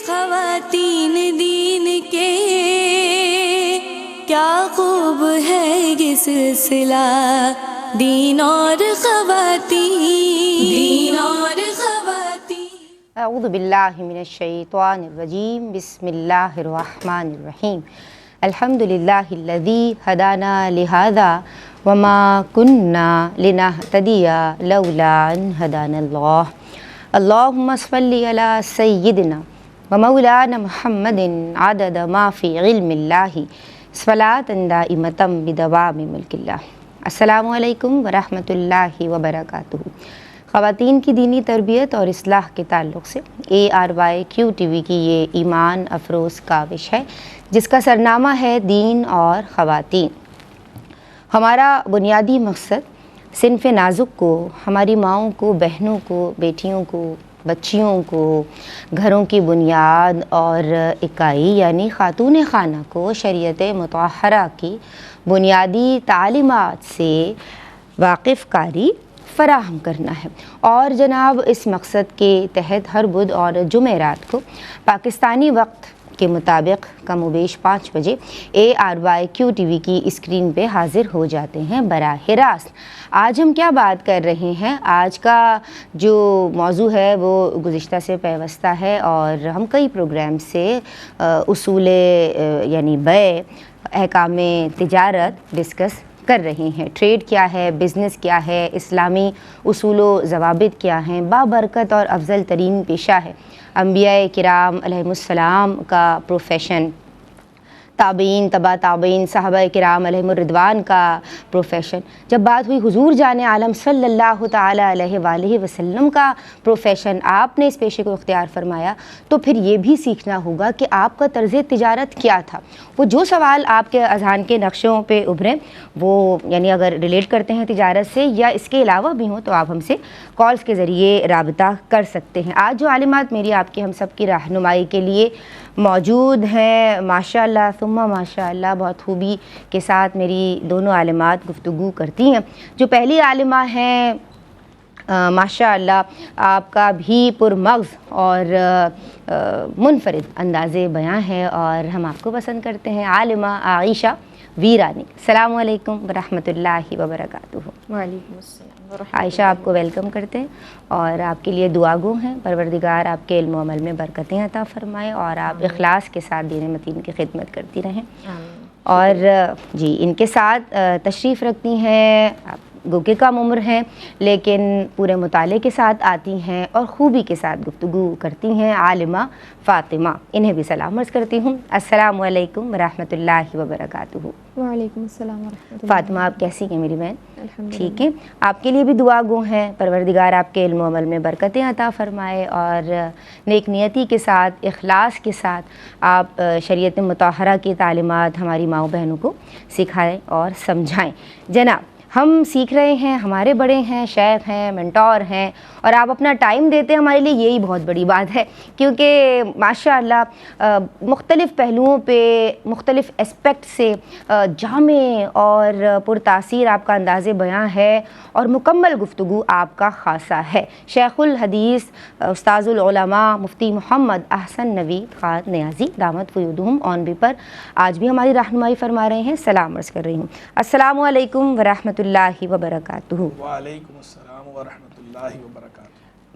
خواتین دین کے کیا خوب ہے یہ سلسلہ، دین اور خواتین اعوذ باللہ من الشیطان الرجیم، بسم اللہ الرحمن الرحیم۔ الحمد للہ الذی ہدانا لہذا وما کننا لنہتدی لولا ان ہدانا اللہ۔ اللہم صلی علی سیدنا ومولانا محمد عدد ما فی علم اللہ صلاۃ دائمۃ بدوام ملک اللہ۔ السلام علیکم ورحمۃ اللہ وبرکاتہ۔ خواتین کی دینی تربیت اور اصلاح کے تعلق سے ARYQ TV کی یہ ایمان افروز کاوش ہے جس کا سرنامہ ہے دین اور خواتین۔ ہمارا بنیادی مقصد صنف نازک کو، ہماری ماؤں کو، بہنوں کو، بیٹیوں کو، بچیوں کو گھروں کی بنیاد اور اکائی یعنی خاتون خانہ کو شریعت مطہرہ کی بنیادی تعلیمات سے واقف کاری فراہم کرنا ہے، اور جناب اس مقصد کے تحت ہر بدھ اور جمعرات کو پاکستانی وقت کے مطابق کم و بیش 5 بجے ARYQ TV کی اسکرین پہ حاضر ہو جاتے ہیں براہ راست۔ آج ہم کیا بات کر رہے ہیں؟ آج کا جو موضوع ہے وہ گزشتہ سے پیوستہ ہے، اور ہم کئی پروگرام سے اصول یعنی بیع، احکام تجارت ڈسکس کر رہے ہیں۔ ٹریڈ کیا ہے، بزنس کیا ہے، اسلامی اصول و ضوابط کیا ہیں، بابرکت اور افضل ترین پیشہ ہے انبیاء کرام علیہم السلام کا پروفیشن، تابعین، تبع تابعین، صحابہ کرام علیہم الرضوان کا پروفیشن۔ جب بات ہوئی حضور جان عالم صلی اللہ تعالیٰ علیہ وآلہ وسلم کا پروفیشن، آپ نے اس پیشے کو اختیار فرمایا، تو پھر یہ بھی سیکھنا ہوگا کہ آپ کا طرز تجارت کیا تھا۔ وہ جو سوال آپ کے اذہان کے نقشوں پہ ابھریں، وہ یعنی اگر ریلیٹ کرتے ہیں تجارت سے یا اس کے علاوہ بھی ہوں، تو آپ ہم سے کالز کے ذریعے رابطہ کر سکتے ہیں۔ آج جو عالمات میری آپ کی ہم سب کی رہنمائی کے لیے موجود ہیں، ماشاء اللہ ثم ماشاء اللہ بہت خوبی کے ساتھ میری دونوں عالمات گفتگو کرتی ہیں۔ جو پہلی عالمہ ہیں، ماشاء اللہ آپ کا بھی پرمغز اور منفرد انداز بیان ہے اور ہم آپ کو پسند کرتے ہیں، عالمہ عائشہ ویرانی۔ السلام علیکم ورحمۃ اللہ وبرکاتہ۔ وعلیکم السلام۔ عائشہ آپ کو ویلکم کرتے ہیں اور آپ کے لیے دعا گو ہیں، پروردگار آپ کے علم و عمل میں برکتیں عطا فرمائے اور آپ اخلاص کے ساتھ دین متین کی خدمت کرتی رہیں۔ اور جی ان کے ساتھ تشریف رکھتی ہیں، گو کہ کم عمر ہیں لیکن پورے مطالعے کے ساتھ آتی ہیں اور خوبی کے ساتھ گفتگو کرتی ہیں، عالمہ فاطمہ۔ انہیں بھی سلام عرض کرتی ہوں، السلام علیکم ورحمۃ اللہ وبرکاتہ۔ وعلیکم السلام ورحمۃ اللہ۔ فاطمہ آپ کیسی ہیں میری بہن؟ الحمدللہ۔ ٹھیک ہے، آپ کے لیے بھی دعا گو ہیں، پروردگار آپ کے علم و عمل میں برکتیں عطا فرمائے اور نیک نیتی کے ساتھ، اخلاص کے ساتھ آپ شریعت مطہرہ کی تعلیمات ہماری ماؤں بہنوں کو سکھائیں اور سمجھائیں۔ جناب ہم سیکھ رہے ہیں، ہمارے بڑے ہیں، شیخ ہیں، منٹور ہیں، اور آپ اپنا ٹائم دیتے ہیں، ہمارے لیے یہی بہت بڑی بات ہے، کیونکہ ماشاء اللہ مختلف پہلوؤں پہ، مختلف اسپیکٹ سے جامع اور پرتاثیر آپ کا انداز بیان ہے اور مکمل گفتگو آپ کا خاصہ ہے۔ شیخ الحدیث استاذ العلماء مفتی محمد احسن نوید خان نیازی دامت فیوضہم آن بھی پر آج بھی ہماری رہنمائی فرما رہے ہیں۔ سلام عرض کر رہی ہوں، السلام علیکم ورحمۃ اللہ وبرکاتہ۔ وعلیکم السلام ورحمۃ اللہ وبرکاتہ۔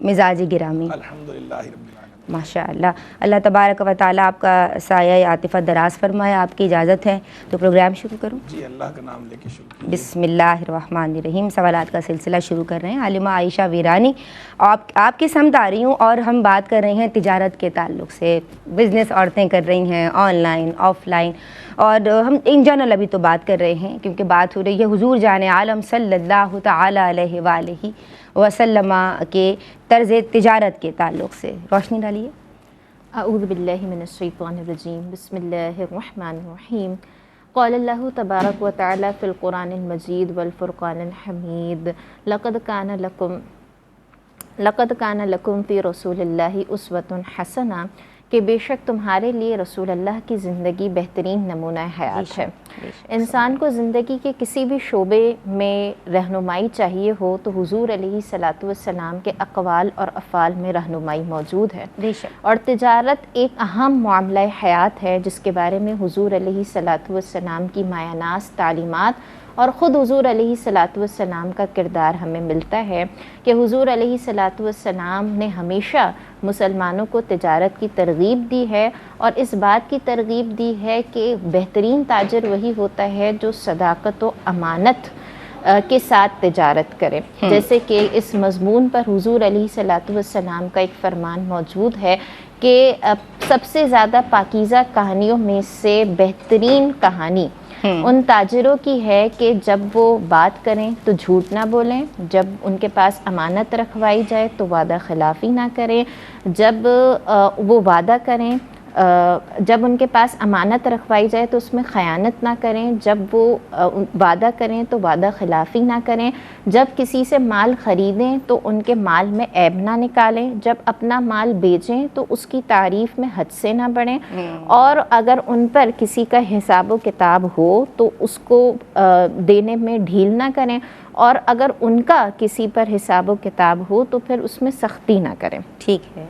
مزاج گرامی الحمدللہ رب العالمین۔ ماشاء اللہ، اللہ تبارک و تعالیٰ آپ کا سایہ عاطفت دراز فرمائے۔ آپ کی اجازت ہے تو پروگرام شروع کروں؟ جی اللہ کا نام لے کے شروع کیجیے۔ بسم اللہ الرحمن الرحیم۔ سوالات کا سلسلہ شروع کر رہے ہیں۔ عالمہ عائشہ ویرانی، آپ کی سمت آ رہی ہوں اور ہم بات کر رہے ہیں تجارت کے تعلق سے۔ بزنس عورتیں کر رہی ہیں، آن لائن، آف لائن، اور ہم ان جنرل ابھی تو بات کر رہے ہیں کیونکہ بات ہو رہی ہے حضور جان عالم صلی اللہ تعالیٰ علیہ وآلہ وسلم کے طرز تجارت کے تعلق سے۔ روشنی ڈالیے۔ اعوذ باللہ من الشیطان الرجیم، بسم اللہ الرحمن الرحیم۔ قال اللہ تبارک و تعالی فی القرآن المجید والفرقان الحمید، لقد کان لکم فی رسول اللہ اسوۃ حسنہ۔ کہ بے شک تمہارے لیے رسول اللہ کی زندگی بہترین نمونہ حیات ہے۔ انسان کو زندگی کے کسی بھی شعبے میں رہنمائی چاہیے ہو تو حضور علیہ الصلاۃ والسلام کے اقوال اور افعال میں رہنمائی موجود ہے، اور تجارت ایک اہم معاملہ حیات ہے جس کے بارے میں حضور علیہ الصلاۃ والسلام کی مایہ ناز تعلیمات اور خود حضور علیہ الصلاۃ والسلام کا کردار ہمیں ملتا ہے کہ حضور علیہ الصلاۃ والسلام نے ہمیشہ مسلمانوں کو تجارت کی ترغیب دی ہے، اور اس بات کی ترغیب دی ہے کہ بہترین تاجر وہی ہوتا ہے جو صداقت و امانت کے ساتھ تجارت کرے۔ جیسے کہ اس مضمون پر حضور علیہ الصلاۃ والسلام کا ایک فرمان موجود ہے کہ سب سے زیادہ پاکیزہ کہانیوں میں سے بہترین کہانی ان تاجروں کی ہے کہ جب وہ بات کریں تو جھوٹ نہ بولیں، جب ان کے پاس امانت رکھوائی جائے تو وعدہ خلافی نہ کریں، جب وہ وعدہ کریں جب ان کے پاس امانت رکھوائی جائے تو اس میں خیانت نہ کریں، جب وہ وعدہ کریں تو وعدہ خلافی نہ کریں، جب کسی سے مال خریدیں تو ان کے مال میں عیب نہ نکالیں، جب اپنا مال بیچیں تو اس کی تعریف میں حد سے نہ بڑھیں، اور اگر ان پر کسی کا حساب و کتاب ہو تو اس کو دینے میں ڈھیل نہ کریں، اور اگر ان کا کسی پر حساب و کتاب ہو تو پھر اس میں سختی نہ کریں۔ ٹھیک ہے۔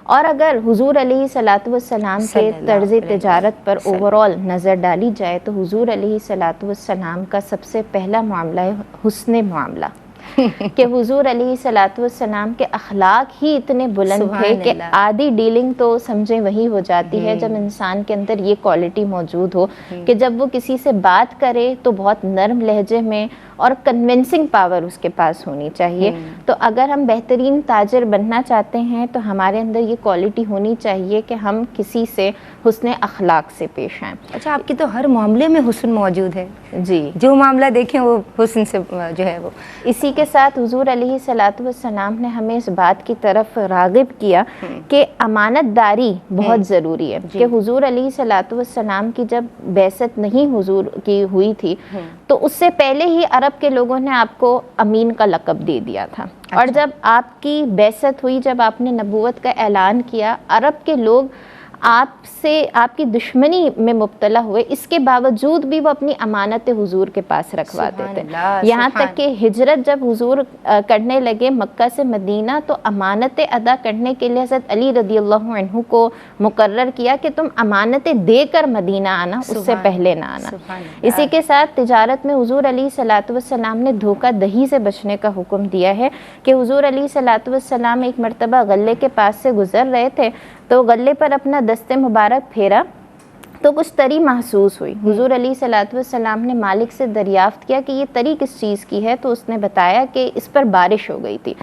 اور اگر حضور علیہ الصلاۃ والسلام کے طرز تجارت پر اوورال نظر ڈالی جائے تو حضور علیہ الصلاۃ والسلام کا سب سے پہلا معاملہ ہے حسن معاملہ، کہ حضور علیہ الصلاۃ والسلام کے اخلاق ہی اتنے بلند تھے کہ آدھی ڈیلنگ تو سمجھے وہی ہو جاتی ہے جب انسان کے اندر یہ کوالٹی موجود ہو کہ جب وہ کسی سے بات کرے تو بہت نرم لہجے میں، اور کنونسنگ پاور اس کے پاس ہونی چاہیے۔ تو اگر ہم بہترین تاجر بننا چاہتے ہیں تو ہمارے اندر یہ کوالٹی ہونی چاہیے کہ ہم کسی سے حسن اخلاق سے پیش آئیں۔ اچھا، آپ کی تو ہر معاملے میں حسن موجود ہے، جی، جو معاملہ دیکھیں وہ حسن سے جو ہے وہ۔ اسی کے ساتھ حضور علیہ الصلاۃ والسلام نے ہمیں اس بات کی طرف راغب کیا کہ امانت داری بہت ضروری ہے، کہ حضور علیہ الصلاۃ والسلام کی جب بعثت نہیں حضور کی ہوئی تھی تو اس سے پہلے ہی عرب کے لوگوں نے آپ کو امین کا لقب دے دیا تھا، اور جب آپ کی بعثت ہوئی، جب آپ نے نبوت کا اعلان کیا، عرب کے لوگ آپ سے آپ کی دشمنی میں مبتلا ہوئے، اس کے باوجود بھی وہ اپنی امانت حضور کے پاس رکھواتے تھے۔ یہاں تک کہ ہجرت جب حضور کرنے لگے مکہ سے مدینہ تو امانتیں ادا کرنے کے لیے حضرت علی رضی اللہ عنہ کو مقرر کیا کہ تم امانتیں دے کر مدینہ آنا، اس سے پہلے نہ آنا۔ اسی کے ساتھ تجارت میں حضور علیہ الصلاۃ والسلام نے دھوکہ دہی سے بچنے کا حکم دیا ہے، کہ حضور علیہ الصلاۃ والسلام ایک مرتبہ غلے کے پاس سے گزر رہے تھے تو غلے پر اپنا دست مبارک پھیرا تو کچھ تری محسوس ہوئی۔ حضور علیہ الصلاۃ والسلام نے مالک سے دریافت کیا کہ یہ تری کس چیز کی ہے، تو اس نے بتایا کہ اس پر بارش ہو گئی تھی۔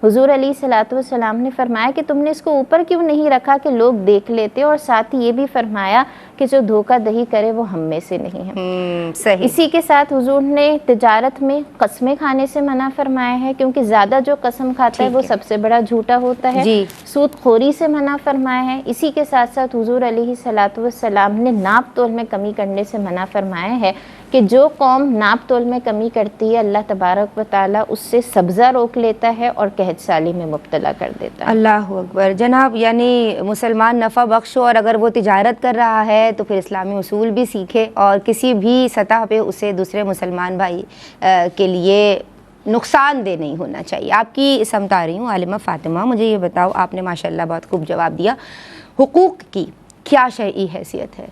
حضور علیہ الصلاۃ والسلام نے فرمایا کہ تم نے اس کو اوپر کیوں نہیں رکھا کہ لوگ دیکھ لیتے، اور ساتھ ہی یہ بھی فرمایا کہ جو دھوکہ دہی کرے وہ ہم میں سے نہیں ہے۔ صحیح۔ اسی کے ساتھ حضور نے تجارت میں قسمیں کھانے سے منع فرمایا ہے، کیونکہ زیادہ جو قسم کھاتا ہے وہ سب سے بڑا جھوٹا ہوتا ہے۔ سود خوری سے منع فرمایا ہے۔ اسی کے ساتھ ساتھ حضور علیہ الصلاۃ والسلام نے ناپ تول میں کمی کرنے سے منع فرمایا ہے، کہ جو قوم ناپ تول میں کمی کرتی ہے اللہ تبارک و تعالیٰ اس سے سبزہ روک لیتا ہے اور قحط سالی میں مبتلا کر دیتا ہے۔ اللہ اکبر جناب، یعنی مسلمان نفع بخش ہو، اور اگر وہ تجارت کر رہا ہے تو پھر اسلامی اصول بھی سیکھے، اور کسی بھی سطح پہ اسے دوسرے مسلمان بھائی کے لیے نقصان دہ نہیں ہونا چاہیے۔ آپ کی سمت آ رہی ہوں عالمہ فاطمہ، مجھے یہ بتاؤ، آپ نے ماشاءاللہ بہت خوب جواب دیا، حقوق کی کیا شرعی حیثیت ہے؟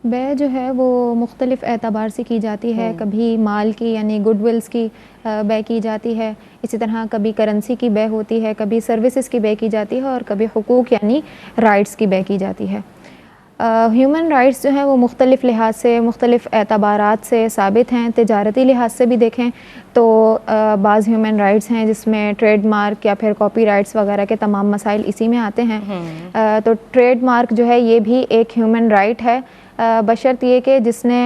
بے جو ہے وہ مختلف اعتبار سے کی جاتی ہے، کبھی مال کی یعنی گڈ ولز کی بے کی جاتی ہے، اسی طرح کبھی کرنسی کی بے ہوتی ہے، کبھی سروسز کی بے کی جاتی ہے، اور کبھی حقوق یعنی رائٹس کی بے کی جاتی ہے۔ ہیومن رائٹس جو ہیں وہ مختلف لحاظ سے مختلف اعتبارات سے ثابت ہیں۔ تجارتی لحاظ سے بھی دیکھیں تو بعض ہیومن رائٹس ہیں جس میں ٹریڈ مارک یا پھر کاپی رائٹس وغیرہ کے تمام مسائل اسی میں آتے ہیں۔ تو ٹریڈ مارک جو ہے یہ بھی ایک ہیومن رائٹ ہے، بشرط یہ کہ جس نے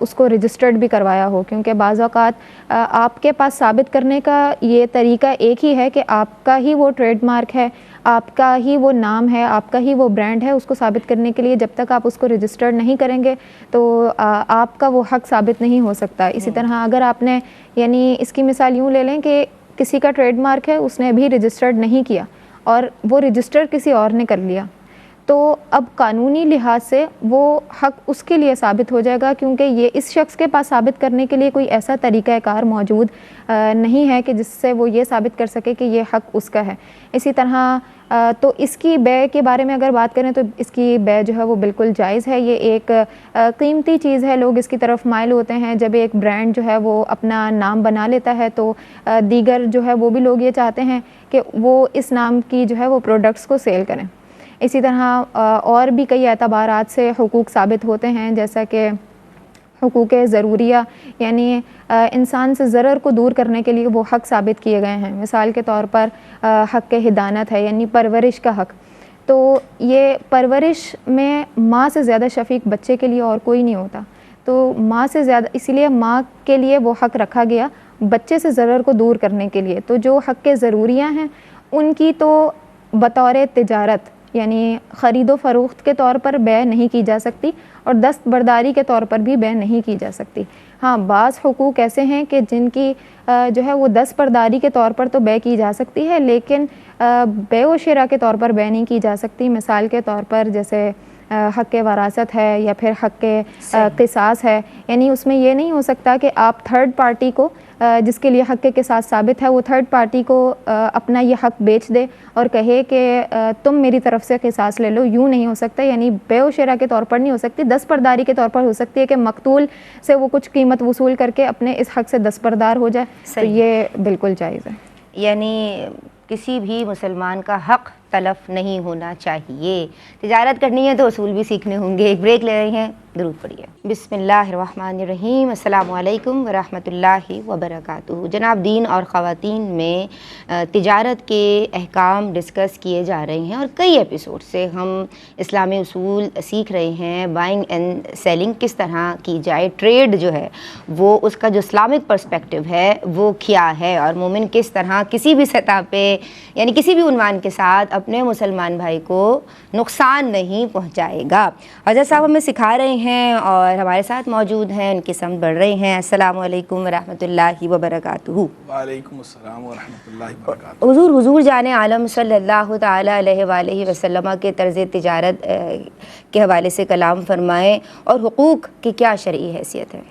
اس کو رجسٹرڈ بھی کروایا ہو، کیونکہ بعض اوقات آپ کے پاس ثابت کرنے کا یہ طریقہ ایک ہی ہے کہ آپ کا ہی وہ ٹریڈ مارک ہے، آپ کا ہی وہ نام ہے، آپ کا ہی وہ برانڈ ہے۔ اس کو ثابت کرنے کے لیے جب تک آپ اس کو رجسٹرڈ نہیں کریں گے تو آپ کا وہ حق ثابت نہیں ہو سکتا۔ اسی طرح اگر آپ نے یعنی اس کی مثال یوں لے لیں کہ کسی کا ٹریڈ مارک ہے، اس نے ابھی رجسٹرڈ نہیں کیا اور وہ رجسٹر کسی اور نے کر لیا، تو اب قانونی لحاظ سے وہ حق اس کے لیے ثابت ہو جائے گا، کیونکہ یہ اس شخص کے پاس ثابت کرنے کے لیے کوئی ایسا طریقہ کار موجود نہیں ہے کہ جس سے وہ یہ ثابت کر سکے کہ یہ حق اس کا ہے۔ اسی طرح تو اس کی بے کے بارے میں اگر بات کریں تو اس کی بے جو ہے وہ بالکل جائز ہے۔ یہ ایک قیمتی چیز ہے، لوگ اس کی طرف مائل ہوتے ہیں۔ جب ایک برانڈ جو ہے وہ اپنا نام بنا لیتا ہے تو دیگر جو ہے وہ بھی لوگ یہ چاہتے ہیں کہ وہ اس نام کی جو ہے وہ پروڈکٹس کو سیل کریں۔ اسی طرح اور بھی کئی اعتبارات سے حقوق ثابت ہوتے ہیں، جیسا کہ حقوق ضروریہ، یعنی انسان سے ضرر کو دور کرنے کے لیے وہ حق ثابت کیے گئے ہیں۔ مثال کے طور پر حق حدانت ہے، یعنی پرورش کا حق۔ تو یہ پرورش میں ماں سے زیادہ شفیق بچے کے لیے اور کوئی نہیں ہوتا، تو ماں سے زیادہ، اسی لیے ماں کے لیے وہ حق رکھا گیا بچے سے ضرر کو دور کرنے کے لیے۔ تو جو حق ضروریہ ہیں ان کی تو بطور تجارت یعنی خرید و فروخت کے طور پر بے نہیں کی جا سکتی، اور دستبرداری کے طور پر بھی بے نہیں کی جا سکتی۔ ہاں، بعض حقوق ایسے ہیں کہ جن کی جو ہے وہ دستبرداری کے طور پر تو بے کی جا سکتی ہے، لیکن بے و شراء کے طور پر بے نہیں کی جا سکتی۔ مثال کے طور پر جیسے حق وراثت ہے یا پھر حق قصاص ہے، یعنی اس میں یہ نہیں ہو سکتا کہ آپ تھرڈ پارٹی کو جس کے لیے حق قصاص ثابت ہے، وہ تھرڈ پارٹی کو اپنا یہ حق بیچ دے اور کہے کہ تم میری طرف سے قصاص لے لو۔ یوں نہیں ہو سکتا، یعنی بے و شراء کے طور پر نہیں ہو سکتی، دستبرداری کے طور پر ہو سکتی ہے کہ مقتول سے وہ کچھ قیمت وصول کر کے اپنے اس حق سے دستبردار ہو جائے، تو یہ بالکل جائز ہے۔ یعنی کسی بھی مسلمان کا حق تلف نہیں ہونا چاہیے۔ تجارت کرنی ہے تو اصول بھی سیکھنے ہوں گے۔ ایک بریک لے رہے ہیں، درود پڑھیے۔ بسم اللہ الرحمن الرحیم۔ السلام علیکم ورحمۃ اللہ وبرکاتہ۔ جناب، دین اور خواتین میں تجارت کے احکام ڈسکس کیے جا رہے ہیں، اور کئی ایپیسوڈ سے ہم اسلامی اصول سیکھ رہے ہیں۔ بائنگ اینڈ سیلنگ کس طرح کی جائے، ٹریڈ جو ہے وہ اس کا جو اسلامک پرسپیکٹو ہے وہ کیا ہے، اور مومن کس طرح کسی بھی سطح پہ یعنی کسی بھی عنوان کے ساتھ اپنے مسلمان بھائی کو نقصان نہیں پہنچائے گا۔ حضرت صاحب ہمیں سکھا رہے ہیں اور ہمارے ساتھ موجود ہیں، ان کی سمت بڑھ رہے ہیں۔ السلام علیکم ورحمۃ اللہ وبرکاتہ۔ وعلیکم السلام ورحمۃ اللہ وبرکاتہ۔ حضور جان عالم صلی اللہ تعالیٰ علیہ وآلہ وسلم کے طرز تجارت کے حوالے سے کلام فرمائیں، اور حقوق کی کیا شرعی حیثیت ہے؟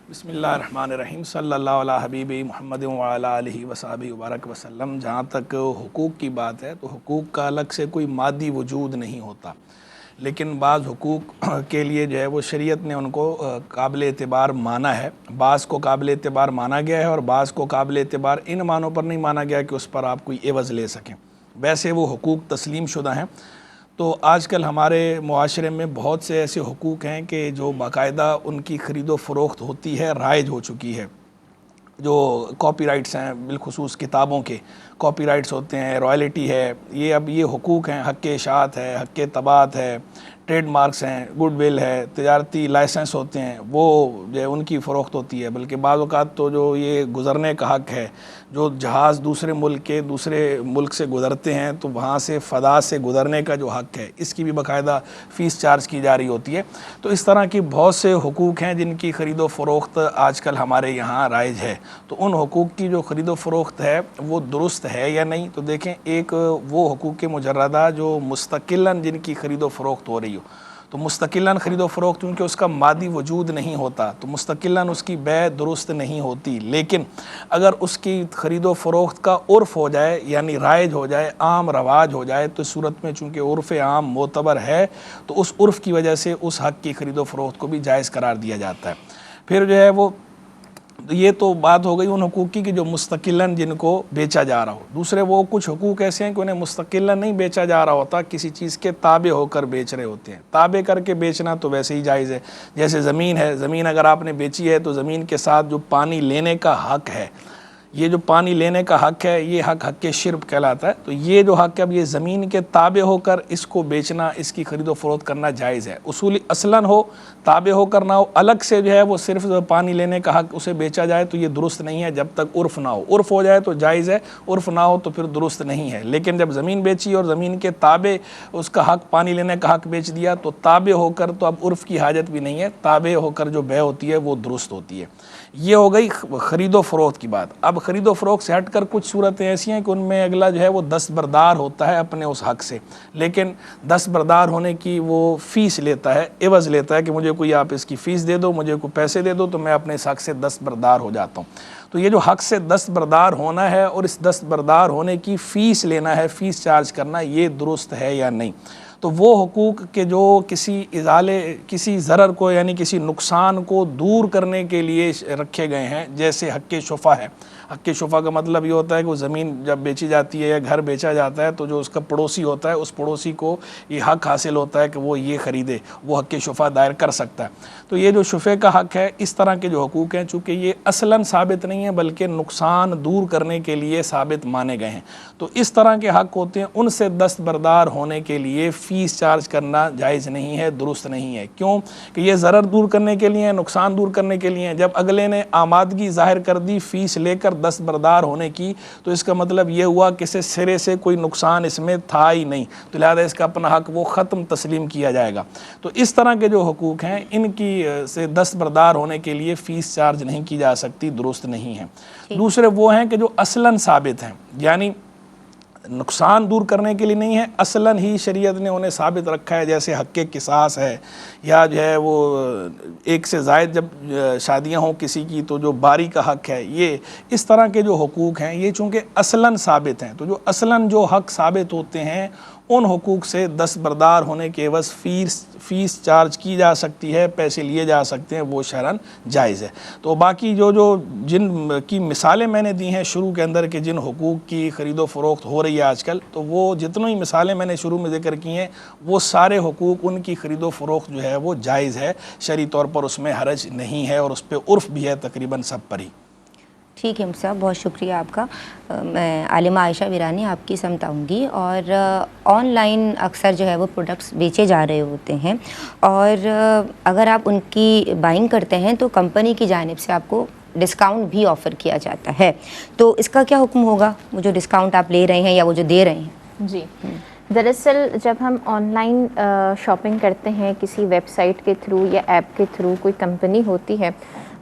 بسم اللہ الرحمن الرحیم۔ صلی اللہ علیہ حبیب محمد وعلی آلہ وصحبہ وبارک وسلم۔ جہاں تک حقوق کی بات ہے تو حقوق کا الگ سے کوئی مادی وجود نہیں ہوتا، لیکن بعض حقوق کے لیے جو ہے وہ شریعت نے ان کو قابل اعتبار مانا ہے۔ بعض کو قابل اعتبار مانا گیا ہے اور بعض کو قابل اعتبار ان معنوں پر نہیں مانا گیا کہ اس پر آپ کوئی عوض لے سکیں۔ ویسے وہ حقوق تسلیم شدہ ہیں۔ تو آج کل ہمارے معاشرے میں بہت سے ایسے حقوق ہیں کہ جو باقاعدہ ان کی خرید و فروخت ہوتی ہے، رائج ہو چکی ہے۔ جو کاپی رائٹس ہیں، بالخصوص کتابوں کے کاپی رائٹس ہوتے ہیں، رائلٹی ہے، یہ حقوق ہیں، حق اشاعت ہے، حق طباعت ہے، ٹریڈ مارکس ہیں، گڈ ول ہے، تجارتی لائسنس ہوتے ہیں، وہ جو ہے ان کی فروخت ہوتی ہے۔ بلکہ بعض اوقات تو جو یہ گزرنے کا حق ہے، جو جہاز دوسرے ملک سے گزرتے ہیں تو وہاں سے فضا سے گزرنے کا جو حق ہے، اس کی بھی باقاعدہ فیس چارج کی جا رہی ہوتی ہے۔ تو اس طرح کی بہت سے حقوق ہیں جن کی خرید و فروخت آج کل ہمارے یہاں رائج ہے۔ تو ان حقوق کی جو خرید و فروخت ہے وہ درست ہے یا نہیں؟ تو دیکھیں، ایک وہ حقوق مجردہ جو مستقلاً جن کی خرید و فروخت ہو رہی ہو، تو مستقلاً خرید و فروخت کیونکہ اس کا مادی وجود نہیں ہوتا تو مستقلاً اس کی بے درست نہیں ہوتی۔ لیکن اگر اس کی خرید و فروخت کا عرف ہو جائے، یعنی رائج ہو جائے، عام رواج ہو جائے، تو اس صورت میں چونکہ عرف عام معتبر ہے تو اس عرف کی وجہ سے اس حق کی خرید و فروخت کو بھی جائز قرار دیا جاتا ہے۔ پھر جو ہے وہ یہ تو بات ہو گئی ان حقوق کی کہ جو مستقلاً جن کو بیچا جا رہا ہو۔ دوسرے وہ کچھ حقوق ایسے ہیں کہ انہیں مستقلاً نہیں بیچا جا رہا ہوتا، کسی چیز کے تابع ہو کر بیچ رہے ہوتے ہیں۔ تابع کر کے بیچنا تو ویسے ہی جائز ہے۔ جیسے زمین ہے، زمین اگر آپ نے بیچی ہے تو زمین کے ساتھ جو پانی لینے کا حق ہے، یہ جو پانی لینے کا حق ہے، یہ حق شرب کہلاتا ہے۔ تو یہ جو حق ہے، اب یہ زمین کے تابع ہو کر اس کو بیچنا، اس کی خرید و فروخت کرنا جائز ہے۔ اصولی اصلاً ہو، تابع ہو کر نہ ہو، الگ سے جو ہے وہ صرف پانی لینے کا حق اسے بیچا جائے تو یہ درست نہیں ہے جب تک عرف نہ ہو۔ عرف ہو جائے تو جائز ہے، عرف نہ ہو تو پھر درست نہیں ہے۔ لیکن جب زمین بیچی اور زمین کے تابع اس کا حق، پانی لینے کا حق بیچ دیا، تو تابع ہو کر تو اب عرف کی حاجت بھی نہیں ہے، تابع ہو کر جو بے ہوتی ہے وہ درست ہوتی ہے۔ یہ ہو گئی خرید و فروخت کی بات۔ اب خرید و فروخت سے ہٹ کر کچھ صورتیں ایسی ہیں کہ ان میں اگلا جو ہے وہ دستبردار ہوتا ہے اپنے اس حق سے، لیکن دستبردار ہونے کی وہ فیس لیتا ہے، عوض لیتا ہے کہ مجھے کوئی آپ اس کی فیس دے دو، مجھے کوئی پیسے دے دو تو میں اپنے اس حق سے دستبردار ہو جاتا ہوں۔ تو یہ جو حق سے دستبردار ہونا ہے اور اس دستبردار ہونے کی فیس لینا ہے، فیس چارج کرنا، یہ درست ہے یا نہیں؟ تو وہ حقوق کے جو کسی ضرر کو یعنی کسی نقصان کو دور کرنے کے لیے رکھے گئے ہیں، جیسے حق شفا ہے۔ حق شفا کا مطلب یہ ہوتا ہے کہ وہ زمین جب بیچی جاتی ہے یا گھر بیچا جاتا ہے تو جو اس کا پڑوسی ہوتا ہے اس پڑوسی کو یہ حق حاصل ہوتا ہے کہ وہ یہ خریدے، وہ حق شفا دائر کر سکتا ہے۔ تو یہ جو شفے کا حق ہے، اس طرح کے جو حقوق ہیں چونکہ یہ اصلاً ثابت نہیں ہیں بلکہ نقصان دور کرنے کے لیے ثابت مانے گئے ہیں، تو اس طرح کے حق ہوتے ہیں، ان سے دستبردار ہونے کے لیے فیس چارج کرنا جائز نہیں ہے، درست نہیں ہے۔ کیوں کہ یہ ضرر دور کرنے کے لیے، نقصان دور کرنے کے لیے۔ جب اگلے نے آمادگی ظاہر کر دی فیس لے کر دستبردار ہونے کی، تو اس کا مطلب یہ ہوا کہ سرے سے کوئی نقصان اس میں تھا ہی نہیں، تو لہذا اس کا اپنا حق وہ ختم تسلیم کیا جائے گا۔ تو اس طرح کے جو حقوق ہیں ان کی سے دستبردار ہونے کے لیے فیس چارج نہیں کی جا سکتی، درست نہیں ہے۔ دوسرے وہ ہیں کہ جو اصلاً ثابت ہیں، یعنی نقصان دور کرنے کے لیے نہیں ہے، اصلاً ہی شریعت نے انہیں ثابت رکھا ہے، جیسے حق قصاص ہے، یا جو ہے وہ ایک سے زائد جب شادیاں ہوں کسی کی تو جو باری کا حق ہے، یہ اس طرح کے جو حقوق ہیں یہ چونکہ اصلاً ثابت ہیں، تو جو اصلاً جو حق ثابت ہوتے ہیں ان حقوق سے دستبردار ہونے کے عوض فیس چارج کی جا سکتی ہے، پیسے لیے جا سکتے ہیں، وہ شرعاً جائز ہے۔ تو باقی جن کی مثالیں میں نے دی ہیں شروع کے اندر کہ جن حقوق کی خرید و فروخت ہو رہی ہے آج کل، تو وہ جتنی مثالیں میں نے شروع میں ذکر کی ہیں وہ سارے حقوق ان کی خرید و فروخت جو ہے وہ جائز ہے، شرعی طور پر اس میں حرج نہیں ہے، اور اس پہ عرف بھی ہے تقریباً سب پر ہی۔ ٹھیک ہے صاحب، بہت شکریہ آپ کا۔ میں عالمہ عائشہ ویرانی آپ کی سمت آؤں گی، اور آن لائن اکثر جو ہے وہ پروڈکٹس بیچے جا رہے ہوتے ہیں، اور اگر آپ ان کی بائنگ کرتے ہیں تو کمپنی کی جانب سے آپ کو ڈسکاؤنٹ بھی آفر کیا جاتا ہے، تو اس کا کیا حکم ہوگا؟ وہ جو ڈسکاؤنٹ آپ لے رہے ہیں یا وہ جو دے رہے ہیں؟ جی، دراصل جب ہم آن لائن شاپنگ کرتے ہیں کسی ویب سائٹ کے تھرو یا ایپ کے تھرو، کوئی کمپنی ہوتی ہے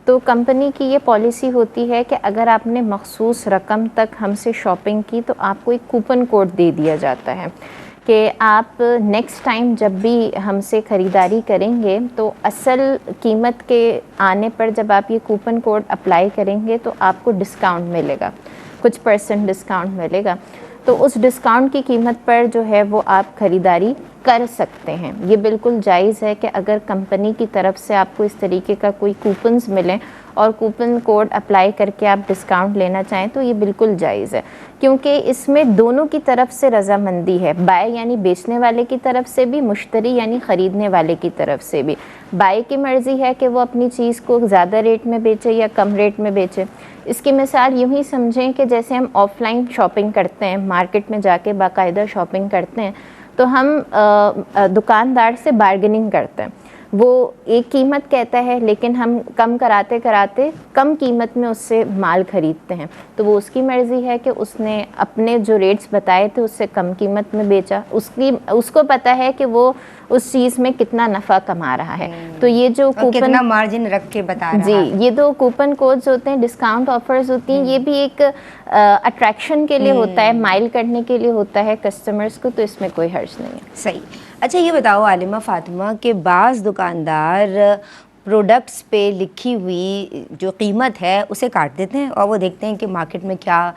تو کمپنی کی یہ پالیسی ہوتی ہے کہ اگر آپ نے مخصوص رقم تک ہم سے شاپنگ کی تو آپ کو ایک کوپن کوڈ دے دیا جاتا ہے کہ آپ نیکسٹ ٹائم جب بھی ہم سے خریداری کریں گے تو اصل قیمت کے آنے پر جب آپ یہ کوپن کوڈ اپلائی کریں گے تو آپ کو ڈسکاؤنٹ ملے گا، کچھ % ڈسکاؤنٹ ملے گا، تو اس ڈسکاؤنٹ کی قیمت پر جو ہے وہ آپ خریداری کر سکتے ہیں۔ یہ بالکل جائز ہے کہ اگر کمپنی کی طرف سے آپ کو اس طریقے کا کوئی کوپنز ملیں اور کوپن کوڈ اپلائی کر کے آپ ڈسکاؤنٹ لینا چاہیں تو یہ بالکل جائز ہے، کیونکہ اس میں دونوں کی طرف سے رضامندی ہے، بائی یعنی بیچنے والے کی طرف سے بھی، مشتری یعنی خریدنے والے کی طرف سے بھی۔ بائی کی مرضی ہے کہ وہ اپنی چیز کو زیادہ ریٹ میں بیچے یا کم ریٹ میں بیچے۔ اس کی مثال یوں ہی سمجھیں کہ جیسے ہم آف لائن شاپنگ کرتے ہیں، مارکیٹ میں جا کے باقاعدہ شاپنگ کرتے ہیں، تو ہم دکاندار سے بارگننگ کرتے ہیں، وہ ایک قیمت کہتا ہے لیکن ہم کم کراتے کراتے کم قیمت میں اس سے مال خریدتے ہیں، تو وہ اس کی مرضی ہے کہ اس نے اپنے جو ریٹس بتائے تھے اس سے کم قیمت میں بیچا، اس کو پتہ ہے کہ وہ اس چیز میں کتنا نفع کما رہا ہے۔ تو یہ جو کوپن کتنا مارجن رکھ کے بتا رہا ہے، جی، یہ دو کوپن کوڈز ہوتے ہیں، ڈسکاؤنٹ آفرز ہوتی ہیں، یہ بھی ایک اٹریکشن کے لیے ہوتا ہے، مائل کرنے کے لیے ہوتا ہے کسٹمرز کو، تو اس میں کوئی حرج نہیں ہے۔ صحیح۔ اچھا یہ بتاؤ عالمہ فاطمہ کہ بعض دکاندار پروڈکٹس پہ لکھی ہوئی جو قیمت ہے اسے کاٹ دیتے ہیں اور وہ دیکھتے ہیں کہ مارکیٹ میں کیا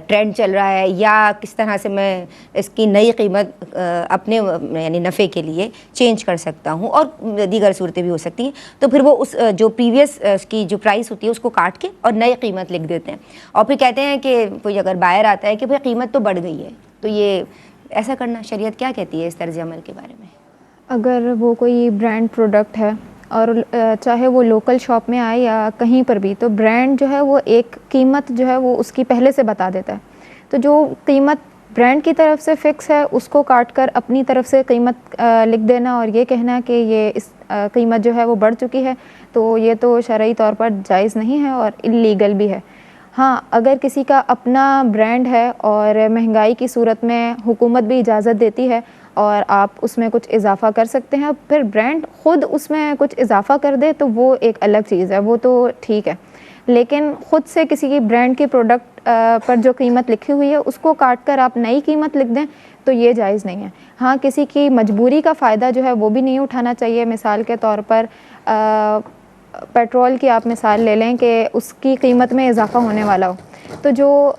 ٹرینڈ چل رہا ہے یا کس طرح سے میں اس کی نئی قیمت اپنے یعنی نفع کے لیے چینج کر سکتا ہوں، اور دیگر صورتیں بھی ہو سکتی ہیں، تو پھر وہ اس جو پریویس کی جو پرائس ہوتی ہے اس کو کاٹ کے اور نئی قیمت لکھ دیتے ہیں، اور پھر کہتے ہیں کہ کوئی اگر بائر آتا ہے کہ بھائی قیمت تو بڑھ گئی ہے، تو یہ ایسا کرنا شریعت کیا کہتی ہے اس طرز عمل کے بارے میں؟ اگر وہ کوئی برانڈ پروڈکٹ ہے اور چاہے وہ لوکل شاپ میں آئے یا کہیں پر بھی، تو برانڈ جو ہے وہ ایک قیمت جو ہے وہ اس کی پہلے سے بتا دیتا ہے، تو جو قیمت برانڈ کی طرف سے فکس ہے اس کو کاٹ کر اپنی طرف سے قیمت لکھ دینا اور یہ کہنا کہ یہ اس قیمت جو ہے وہ بڑھ چکی ہے، تو یہ تو شرعی طور پر جائز نہیں ہے اور اللیگل بھی ہے۔ ہاں، اگر کسی کا اپنا برانڈ ہے اور مہنگائی کی صورت میں حکومت بھی اجازت دیتی ہے اور آپ اس میں کچھ اضافہ کر سکتے ہیں، پھر برانڈ خود اس میں کچھ اضافہ کر دے تو وہ ایک الگ چیز ہے، وہ تو ٹھیک ہے۔ لیکن خود سے کسی کی برانڈ کے پروڈکٹ پر جو قیمت لکھی ہوئی ہے اس کو کاٹ کر آپ نئی قیمت لکھ دیں تو یہ جائز نہیں ہے. ہاں کسی کی مجبوری کا فائدہ جو ہے وہ بھی نہیں اٹھانا چاہیے. مثال کے طور پر پیٹرول کی آپ مثال لے لیں کہ اس کی قیمت میں اضافہ ہونے والا ہو, تو جو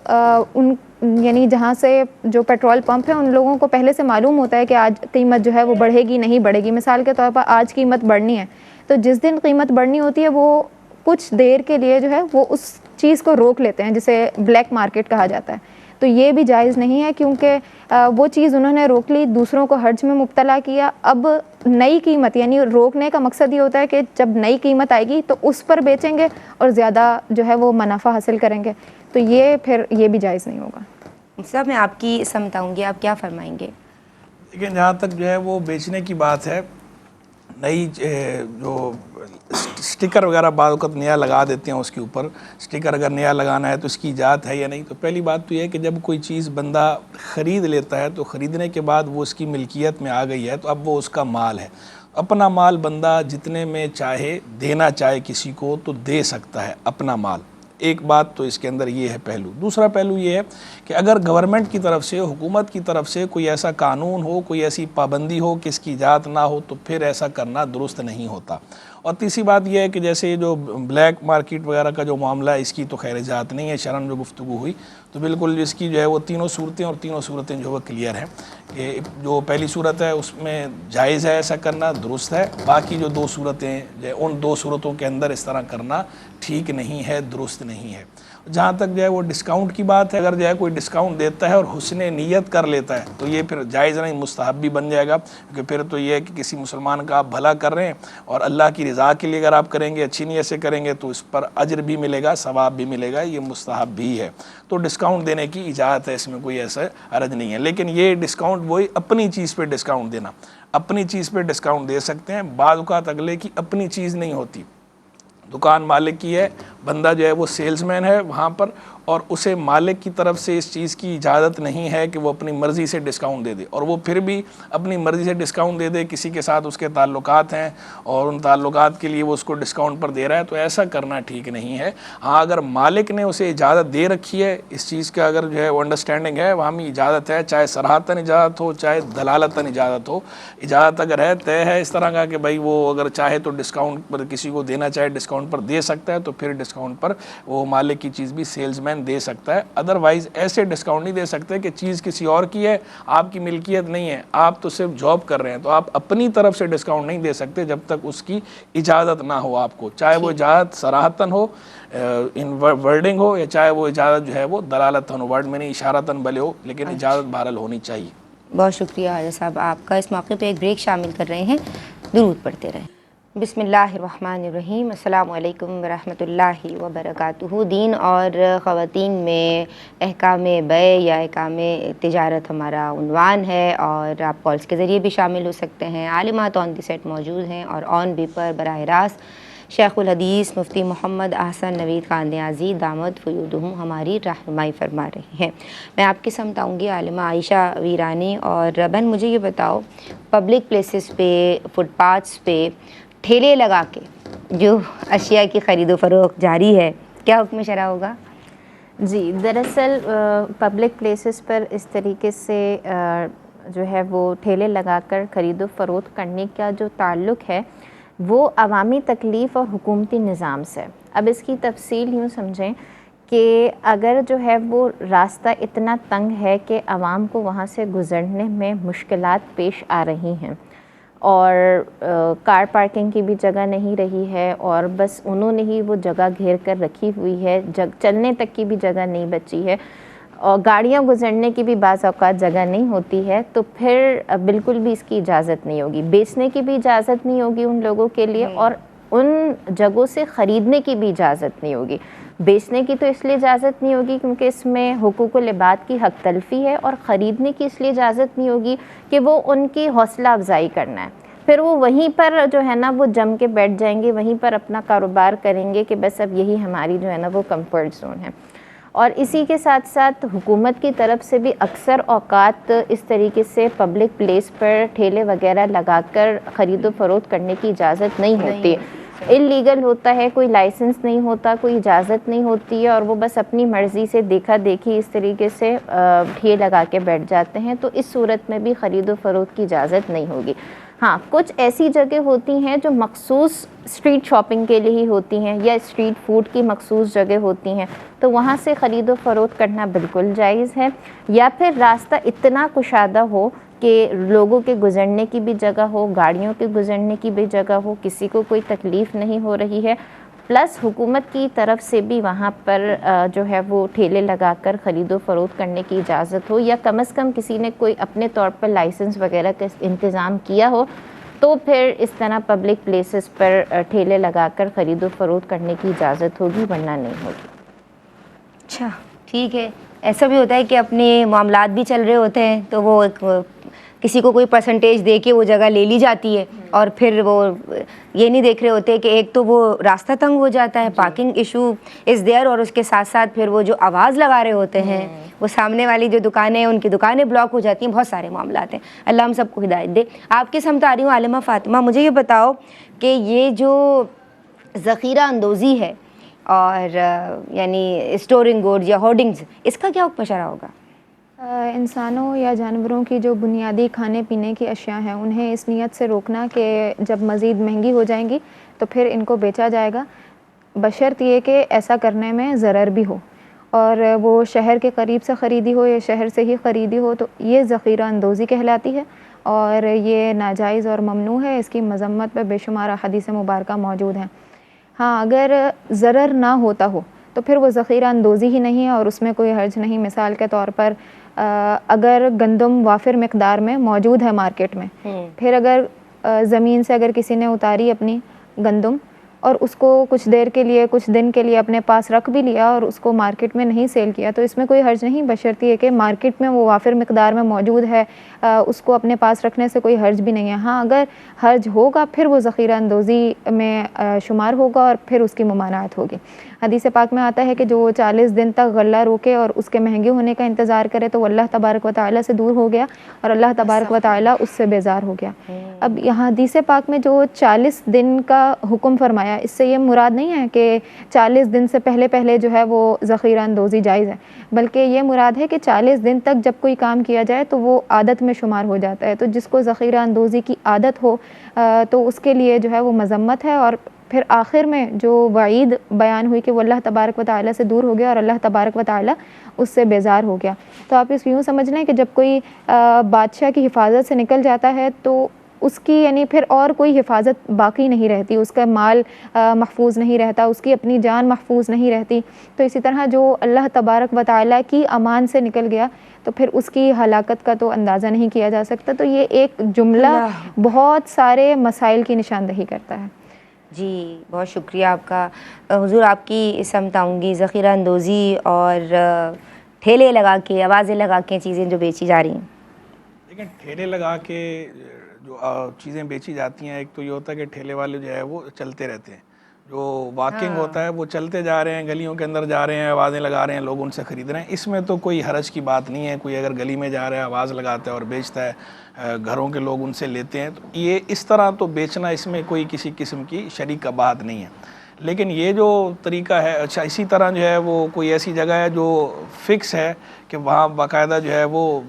ان یعنی جہاں سے جو پیٹرول پمپ ہیں ان لوگوں کو پہلے سے معلوم ہوتا ہے کہ آج قیمت جو ہے وہ بڑھے گی نہیں بڑھے گی. مثال کے طور پر آج قیمت بڑھنی ہے تو جس دن قیمت بڑھنی ہوتی ہے وہ کچھ دیر کے لیے جو ہے وہ اس چیز کو روک لیتے ہیں جسے بلیک مارکیٹ کہا جاتا ہے. تو یہ بھی جائز نہیں ہے کیونکہ وہ چیز انہوں نے روک لی, دوسروں کو حرج میں مبتلا کیا. اب نئی قیمت یعنی روکنے کا مقصد یہ ہوتا ہے کہ جب نئی قیمت آئے گی تو اس پر بیچیں گے اور زیادہ جو ہے وہ منافع حاصل کریں گے, تو یہ پھر یہ بھی جائز نہیں ہوگا. صاحب میں آپ کی سمت آؤں گی, آپ کیا فرمائیں گے؟ لیکن جہاں تک جو ہے وہ بیچنے کی بات ہے, نئی جو سٹیکر وغیرہ بعض اوقات نیا لگا دیتے ہیں, اس کے اوپر سٹیکر اگر نیا لگانا ہے تو اس کی ایجاد ہے یا نہیں. تو پہلی بات تو یہ ہے کہ جب کوئی چیز بندہ خرید لیتا ہے تو خریدنے کے بعد وہ اس کی ملکیت میں آ گئی ہے تو اب وہ اس کا مال ہے. اپنا مال بندہ جتنے میں چاہے دینا چاہے کسی کو تو دے سکتا ہے اپنا مال. ایک بات تو اس کے اندر یہ ہے پہلو. دوسرا پہلو یہ ہے کہ اگر گورنمنٹ کی طرف سے, حکومت کی طرف سے کوئی ایسا قانون ہو, کوئی ایسی پابندی ہو کہ اس کی ایجاد نہ ہو تو پھر ایسا کرنا درست نہیں ہوتا. اور تیسری بات یہ ہے کہ جیسے یہ جو بلیک مارکیٹ وغیرہ کا جو معاملہ ہے اس کی تو خیر ایجاد نہیں ہے. شرعاً جو گفتگو ہوئی تو بالکل اس کی جو ہے وہ تینوں صورتیں اور تینوں صورتیں جو ہے کلیئر ہیں کہ جو پہلی صورت ہے اس میں جائز ہے ایسا کرنا, درست ہے. باقی جو دو صورتیں ان دو صورتوں کے اندر اس طرح کرنا ٹھیک نہیں ہے, درست نہیں ہے. جہاں تک جو ہے وہ ڈسکاؤنٹ کی بات ہے, اگر جو ہے کوئی ڈسکاؤنٹ دیتا ہے اور حسن نیت کر لیتا ہے تو یہ پھر جائز نہیں, مستحب بھی بن جائے گا. کیونکہ پھر تو یہ ہے کہ کسی مسلمان کا آپ بھلا کر رہے ہیں اور اللہ کی رضا کے لیے اگر آپ کریں گے, اچھی نیت سے کریں گے تو اس پر اجر بھی ملے گا, ثواب بھی ملے گا, یہ مستحب بھی ہے. تو ڈسکاؤنٹ دینے کی اجازت ہے, اس میں کوئی ایسا حرج نہیں ہے. لیکن یہ ڈسکاؤنٹ وہی اپنی چیز پہ ڈسکاؤنٹ دینا, اپنی چیز پہ ڈسکاؤنٹ دے سکتے ہیں. بعض اوقات اگلے کی اپنی چیز نہیں ہوتی, دکان مالک کی ہے, بندہ جو ہے وہ سیلز مین ہے وہاں پر, اور اسے مالک کی طرف سے اس چیز کی اجازت نہیں ہے کہ وہ اپنی مرضی سے ڈسکاؤنٹ دے دے, اور وہ پھر بھی اپنی مرضی سے ڈسکاؤنٹ دے دے. کسی کے ساتھ اس کے تعلقات ہیں اور ان تعلقات کے لیے وہ اس کو ڈسکاؤنٹ پر دے رہا ہے, تو ایسا کرنا ٹھیک نہیں ہے. ہاں اگر مالک نے اسے اجازت دے رکھی ہے اس چیز کا, اگر جو ہے وہ انڈرسٹینڈنگ ہے, وہاں بھی اجازت ہے, چاہے صراحتاً اجازت ہو چاہے دلالتاً اجازت ہو. اجازت اگر ہے, طے ہے اس طرح کا کہ بھائی وہ اگر چاہے تو ڈسکاؤنٹ پر کسی کو دینا چاہے ڈسکاؤنٹ پر دے سکتا ہے, تو پھر ڈسکاؤنٹ پر وہ مالک کی چیز بھی سیلز مین دے سکتا ہے. ادروائز ایسے ڈسکاؤنٹ نہیں دے سکتے کہ چیز کسی اور کی ہے, آپ کی ملکیت نہیں ہے, آپ تو صرف جاب کر رہے ہیں, تو آپ اپنی طرف سے ڈسکاؤنٹ نہیں دے سکتے جب تک اس کی اجازت نہ ہو آپ کو, چاہے وہ اجازت صراحتاً ہو ان ورڈنگ ہو, یا چاہے وہ اجازت جو ہے وہ دلالتاً ہو, ورڈ میں نہیں اشارتاً بھلے ہو, لیکن اجازت بہرحال ہونی چاہیے. بہت شکریہ حاجی صاحب آپ کا. اس موقع پہ ایک بریک شامل کر رہے ہیں, درود پڑھتے رہیں. بسم اللہ الرحمن الرحیم. السلام علیکم ورحمۃ اللہ وبرکاتہ. دین اور خواتین میں احکام بیع یا احکام تجارت ہمارا عنوان ہے, اور آپ کالز کے ذریعے بھی شامل ہو سکتے ہیں. عالمات آن دی سیٹ موجود ہیں, اور آن بھی پر براہ راست شیخ الحدیث مفتی محمد احسن نوید خان نیازی دامت فیودہم ہماری رہنمائی فرما رہے ہیں. میں آپ کی سمت آؤں گی عالمہ عائشہ ویرانی. اور بہن مجھے یہ بتاؤ, پبلک پلیسز پہ, فٹ پاتھس پہ ٹھیلے لگا کے جو اشیاء کی خرید و فروخت جاری ہے, کیا حکم شرع ہوگا؟ جی دراصل پبلک پلیسز پر اس طریقے سے جو ہے وہ ٹھیلے لگا کر خرید و فروخت کرنے کا جو تعلق ہے وہ عوامی تکلیف اور حکومتی نظام سے. اب اس کی تفصیل یوں سمجھیں کہ اگر جو ہے وہ راستہ اتنا تنگ ہے کہ عوام کو وہاں سے گزرنے میں مشکلات پیش آ رہی ہیں, اور کار پارکنگ کی بھی جگہ نہیں رہی ہے, اور بس انہوں نے ہی وہ جگہ گھیر کر رکھی ہوئی ہے, چلنے تک کی بھی جگہ نہیں بچی ہے, اور گاڑیاں گزرنے کی بھی بعض اوقات جگہ نہیں ہوتی ہے, تو پھر بالکل بھی اس کی اجازت نہیں ہوگی. بیچنے کی بھی اجازت نہیں ہوگی ان لوگوں کے لیے, اور ان جگہوں سے خریدنے کی بھی اجازت نہیں ہوگی. بیچنے کی تو اس لیے اجازت نہیں ہوگی کیونکہ اس میں حقوق العباد کی حق تلفی ہے, اور خریدنے کی اس لیے اجازت نہیں ہوگی کہ وہ ان کی حوصلہ افزائی کرنا ہے. پھر وہ وہیں پر جو ہے نا وہ جم کے بیٹھ جائیں گے, وہیں پر اپنا کاروبار کریں گے کہ بس اب یہی ہماری جو ہے نا وہ کمفرٹ زون ہے. اور اسی کے ساتھ ساتھ حکومت کی طرف سے بھی اکثر اوقات اس طریقے سے پبلک پلیس پر ٹھیلے وغیرہ لگا کر خرید و فروخت کرنے کی اجازت نہیں ہوتی. اللیگل ہوتا ہے، کوئی لائسنس نہیں ہوتا، کوئی اجازت نہیں ہوتی ہے، اور وہ بس اپنی مرضی سے دیکھا دیکھی اس طریقے سے ٹھیے لگا کے بیٹھ جاتے ہیں، تو اس صورت میں بھی خرید و فروخت کی اجازت نہیں ہوگی۔ ہاں، کچھ ایسی جگہ ہوتی ہیں جو مخصوص اسٹریٹ شاپنگ کے لیے ہی ہوتی ہیں یا اسٹریٹ فوڈ کی مخصوص جگہ ہوتی ہیں، تو وہاں سے خرید و فروخت کرنا بالکل جائز ہے، یا پھر راستہ اتنا کشادہ ہو کہ لوگوں کے گزرنے کی بھی جگہ ہو، گاڑیوں کے گزرنے کی بھی جگہ ہو، کسی کو کوئی تکلیف نہیں ہو رہی ہے، پلس حکومت کی طرف سے بھی وہاں پر جو ہے وہ ٹھیلے لگا کر خرید و فروخت کرنے کی اجازت ہو، یا کم از کم کسی نے کوئی اپنے طور پر لائسنس وغیرہ کا انتظام کیا ہو، تو پھر اس طرح پبلک پلیسز پر ٹھیلے لگا کر خرید و فروخت کرنے کی اجازت ہوگی، ورنہ نہیں ہوگی۔ اچھا ٹھیک ہے، ایسا بھی ہوتا ہے کہ اپنے معاملات بھی چل رہے ہوتے ہیں تو وہ کسی کو کوئی پرسنٹیج دے کے وہ جگہ لے لی جاتی ہے، اور پھر وہ یہ نہیں دیکھ رہے ہوتے کہ ایک تو وہ راستہ تنگ ہو جاتا ہے، پارکنگ ایشو از دیئر، اور اس کے ساتھ ساتھ پھر وہ جو آواز لگا رہے ہوتے ہیں وہ سامنے والی جو دکانیں ہیں ان کی دکانیں بلاک ہو جاتی ہیں، بہت سارے معاملات ہیں۔ اللہ ہم سب کو ہدایت دے۔ آپ کے سمت آ رہی ہوں عالمہ فاطمہ، مجھے یہ بتاؤ کہ یہ جو ذخیرہ اندوزی ہے اور یعنی اسٹورنگ گوڈ یا ہورڈنگز، اس کا کیا حکم شرع ہوگا؟ انسانوں یا جانوروں کی جو بنیادی کھانے پینے کی اشیاء ہیں انہیں اس نیت سے روکنا کہ جب مزید مہنگی ہو جائیں گی تو پھر ان کو بیچا جائے گا، بشرط یہ کہ ایسا کرنے میں ضرر بھی ہو، اور وہ شہر کے قریب سے خریدی ہو یا شہر سے ہی خریدی ہو، تو یہ ذخیرہ اندوزی کہلاتی ہے اور یہ ناجائز اور ممنوع ہے۔ اس کی مذمت پہ بے شمار احادیث مبارکہ موجود ہیں۔ ہاں، اگر ضرر نہ ہوتا ہو تو پھر وہ ذخیرہ اندوزی ہی نہیں ہے اور اس میں کوئی حرج نہیں۔ مثال کے طور پر اگر گندم وافر مقدار میں موجود ہے مارکیٹ میں، پھر اگر زمین سے اگر کسی نے اتاری اپنی گندم اور اس کو کچھ دیر کے لیے، کچھ دن کے لیے اپنے پاس رکھ بھی لیا اور اس کو مارکیٹ میں نہیں سیل کیا، تو اس میں کوئی حرج نہیں، بشرط یہ کہ مارکیٹ میں وہ وافر مقدار میں موجود ہے، اس کو اپنے پاس رکھنے سے کوئی حرج بھی نہیں ہے۔ ہاں، اگر حرج ہوگا پھر وہ ذخیرہ اندوزی میں شمار ہوگا اور پھر اس کی ممانعت ہوگی۔ حدیث پاک میں آتا ہے کہ جو 40 دن تک غلہ روکے اور اس کے مہنگے ہونے کا انتظار کرے تو وہ اللہ تبارک و تعالیٰ سے دور ہو گیا اور اللہ تبارک و تعالیٰ اس سے بیزار ہو گیا۔ اب یہاں حدیث پاک میں جو 40 دن کا حکم فرمایا، اس سے یہ مراد نہیں ہے کہ 40 دن سے پہلے جو ہے وہ ذخیرہ اندوزی جائز ہے، بلکہ یہ مراد ہے کہ 40 دن تک جب کوئی کام کیا جائے تو وہ عادت میں شمار ہو جاتا ہے۔ تو جس کو ذخیرہ اندوزی کی عادت ہو تو اس کے لیے جو ہے وہ مذمت ہے، اور پھر آخر میں جو وعید بیان ہوئی کہ وہ اللہ تبارک و تعالیٰ سے دور ہو گیا اور اللہ تبارک و تعالیٰ اس سے بیزار ہو گیا۔ تو آپ اس یوں سمجھ لیں کہ جب کوئی بادشاہ کی حفاظت سے نکل جاتا ہے تو اس کی یعنی پھر اور کوئی حفاظت باقی نہیں رہتی، اس کا مال محفوظ نہیں رہتا، اس کی اپنی جان محفوظ نہیں رہتی۔ تو اسی طرح جو اللہ تبارک و تعالیٰ کی امان سے نکل گیا تو پھر اس کی ہلاکت کا تو اندازہ نہیں کیا جا سکتا۔ تو یہ ایک جملہ بہت سارے مسائل کی نشاندہی کرتا ہے۔ جی بہت شکریہ آپ کا حضور، آپ کی سمت آؤں گی۔ ذخیرہ اندوزی اور ٹھیلے لگا کے، آوازیں لگا کے چیزیں جو بیچی جا رہی ہیں، لیکن ٹھیلے لگا کے جو چیزیں بیچی جاتی ہیں، ایک تو یہ ہوتا ہے کہ ٹھیلے والے جو ہے وہ چلتے رہتے ہیں، جو واکنگ ہوتا ہے وہ چلتے جا رہے ہیں، گلیوں کے اندر جا رہے ہیں، آوازیں لگا رہے ہیں، لوگ ان سے خرید رہے ہیں، اس میں تو کوئی حرج کی بات نہیں ہے۔ کوئی اگر گلی میں جا رہا ہے، آواز لگاتا ہے اور بیچتا ہے، گھروں کے لوگ ان سے لیتے ہیں، تو یہ اس طرح تو بیچنا، اس میں کوئی کسی قسم کی شرعی قباحت نہیں ہے۔ لیکن یہ جو طریقہ ہے، اچھا اسی طرح جو ہے وہ کوئی ایسی جگہ ہے جو فکس ہے کہ وہاں باقاعدہ جو ہے وہ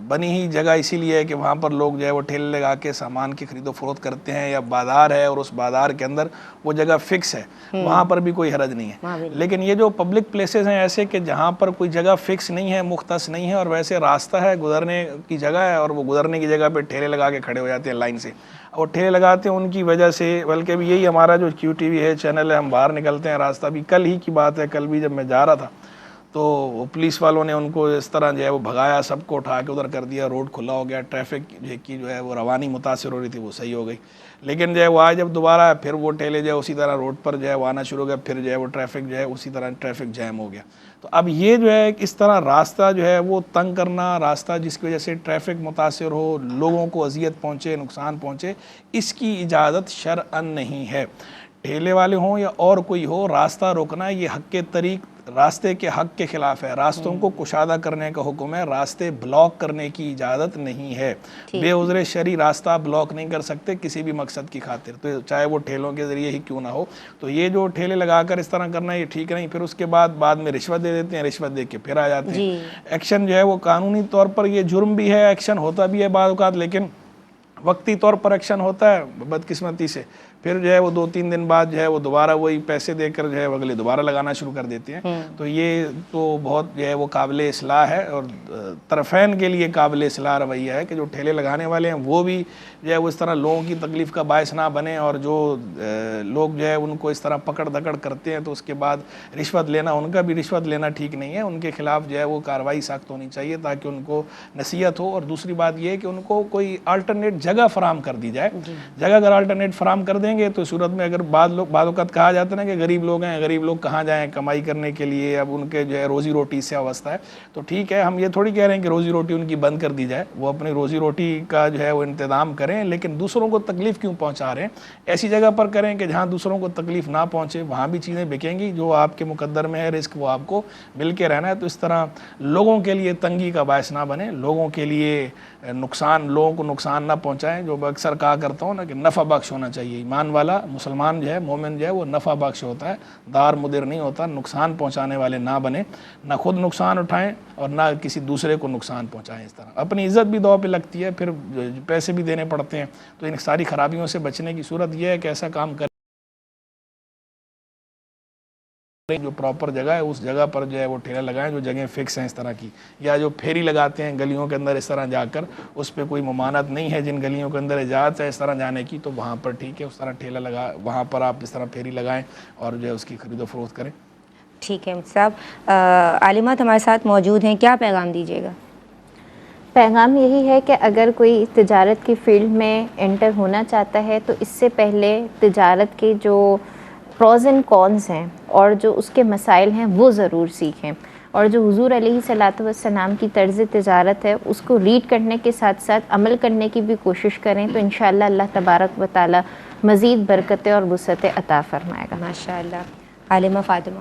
بنی ہی جگہ اسی لیے ہے کہ وہاں پر لوگ جو ہے وہ ٹھیلے لگا کے سامان کی خرید و فروخت کرتے ہیں، یا بازار ہے اور اس بازار کے اندر وہ جگہ فکس ہے، وہاں پر بھی کوئی حرج نہیں ہے۔ لیکن یہ جو پبلک پلیسز ہیں ایسے کہ جہاں پر کوئی جگہ فکس نہیں ہے، مختص نہیں ہے، اور ویسے راستہ ہے، گزرنے کی جگہ ہے، اور وہ گزرنے کی جگہ پہ ٹھیلے لگا کے کھڑے ہو جاتے ہیں لائن سے، اور ٹھیلے لگاتے ہیں ان کی وجہ سے، بلکہ بھی یہی ہمارا جو کیو ٹی وی ہے چینل ہے، ہم باہر نکلتے ہیں، راستہ بھی کل ہی کی بات ہے، کل بھی جب میں جا رہا تھا تو وہ پولیس والوں نے ان کو اس طرح جو ہے وہ بھگایا، سب کو اٹھا کے ادھر کر دیا، روڈ کھلا ہو گیا، ٹریفک کی جو ہے وہ روانی متاثر ہو رہی تھی وہ صحیح ہو گئی۔ لیکن جو ہے وہ آج جب دوبارہ پھر وہ ٹھیلے جو ہے اسی طرح روڈ پر جو ہے وہ آنا شروع ہو گیا، پھر جو ہے وہ ٹریفک جو ہے اسی طرح ٹریفک جیم ہو گیا۔ تو اب یہ جو ہے اس طرح راستہ جو ہے وہ تنگ کرنا، راستہ جس کی وجہ سے ٹریفک متاثر ہو، لوگوں کو اذیت پہنچے، نقصان پہنچے، اس کی اجازت شرعاً نہیں ہے۔ ٹھیلے والے ہوں یا اور کوئی ہو، راستہ روکنا یہ حق طریق راستے کے حق کے خلاف ہے. راستوں کو کشادہ کرنے کا حکم ہے, راستے بلاک کرنے کی اجازت نہیں ہے. بے عذر شرعی راستہ بلاک نہیں کر سکتے کسی بھی مقصد کی خاطر, تو چاہے وہ ٹھیلوں کے ذریعے ہی کیوں نہ ہو. تو یہ جو ٹھیلے لگا کر اس طرح کرنا یہ ٹھیک نہیں. پھر اس کے بعد میں رشوت دے دیتے ہیں, رشوت دے کے پھر آ جاتے ہیں. ایکشن جو ہے وہ قانونی طور پر یہ جرم بھی ہے, ایکشن ہوتا بھی ہے بعض اوقات, لیکن وقتی طور پر ایکشن ہوتا ہے بدقسمتی سے. پھر جو ہے وہ 2-3 دن بعد جو ہے وہ دوبارہ وہی پیسے دے کر جو ہے اگلے دوبارہ لگانا شروع کر دیتے ہیں. تو یہ تو بہت جو ہے وہ قابل اصلاح ہے, اور طرفین کے لیے قابل اصلاح رویہ ہے کہ جو ٹھیلے لگانے والے ہیں وہ بھی جو ہے وہ اس طرح لوگوں کی تکلیف کا باعث نہ بنے, اور جو لوگ جو ہے ان کو اس طرح پکڑ دکڑ کرتے ہیں تو اس کے بعد رشوت لینا, ان کا بھی رشوت لینا ٹھیک نہیں ہے. ان کے خلاف جو ہے وہ کارروائی سخت ہونی چاہیے تاکہ ان کو نصیحت ہو. اور دوسری بات یہ ہے کہ ان کو کوئی الٹرنیٹ جگہ فراہم کر دی جائے. جگہ اگر الٹرنیٹ فراہم کر دیں گے تو صورت میں اگر بعض اوقات کہا جاتا ہے نا کہ غریب لوگ ہیں, غریب لوگ کہاں جائیں کمائی کرنے کے لیے, اب ان کے جو ہے روزی روٹی سے وابستہ ہے. تو ٹھیک ہے, ہم یہ تھوڑی کہہ رہے ہیں کہ روزی روٹی ان کی بند کر دی جائے, وہ اپنی روزی روٹی کا جو ہے وہ انتظام کریں, لیکن دوسروں کو تکلیف کیوں پہنچا رہے ہیں. ایسی جگہ پر کریں کہ جہاں دوسروں کو تکلیف نہ پہنچے, وہاں بھی چیزیں بکیں گی. جو آپ کے مقدر میں ہے رزق وہ آپ کو مل کے رہنا ہے. تو اس طرح لوگوں کے لیے تنگی کا باعث نہ بنے, لوگوں کے لیے لوگوں کو نقصان نہ پہنچائیں. جو اکثر کہا کرتا ہوں نا کہ نفع بخش ہونا چاہیے. ایمان والا مسلمان جو ہے, مومن جو ہے وہ نفع بخش ہوتا ہے, دار مدر نہیں ہوتا. نقصان پہنچانے والے نہ بنے, نہ خود نقصان اٹھائیں اور نہ کسی دوسرے کو نقصان پہنچائیں. اس طرح اپنی عزت بھی دو پہ لگتی ہے, پھر پیسے بھی دینے پڑتے ہیں. تو ان ساری خرابیوں سے بچنے کی صورت یہ ہے کہ ایسا کام کریں جو پراپر جگہ ہے اس جگہ پر جو ہے وہ ٹھیلا لگائیں, جو جگہیں فکس ہیں اس طرح کی. یا جو پھیری لگاتے ہیں گلیوں کے اندر اس طرح جا کر, اس پہ کوئی ممانعت نہیں ہے. جن گلیوں کے اندر اجازت ہے اس طرح جانے کی تو وہاں پر ٹھیک ہے, اس طرح ٹھیلا لگا, وہاں پر آپ اس طرح پھیری لگائیں اور جو ہے اس کی خرید و فروخت کریں. ٹھیک ہے صاحب. عالمات ہمارے ساتھ موجود ہیں, کیا پیغام دیجیے گا؟ پیغام یہی ہے کہ اگر کوئی تجارت کی فیلڈ میں انٹر ہونا چاہتا ہے تو اس سے پہلے تجارت کے جو پروز اینڈ کونز ہیں اور جو اس کے مسائل ہیں وہ ضرور سیکھیں, اور جو حضور علیہ الصلوۃ والسلام کی طرز تجارت ہے اس کو ریڈ کرنے کے ساتھ ساتھ عمل کرنے کی بھی کوشش کریں. تو انشاءاللہ اللہ تبارک و تعالی مزید برکتیں اور وسعتیں عطا فرمائے گا. ماشاءاللہ. عالمہ فاطمہ,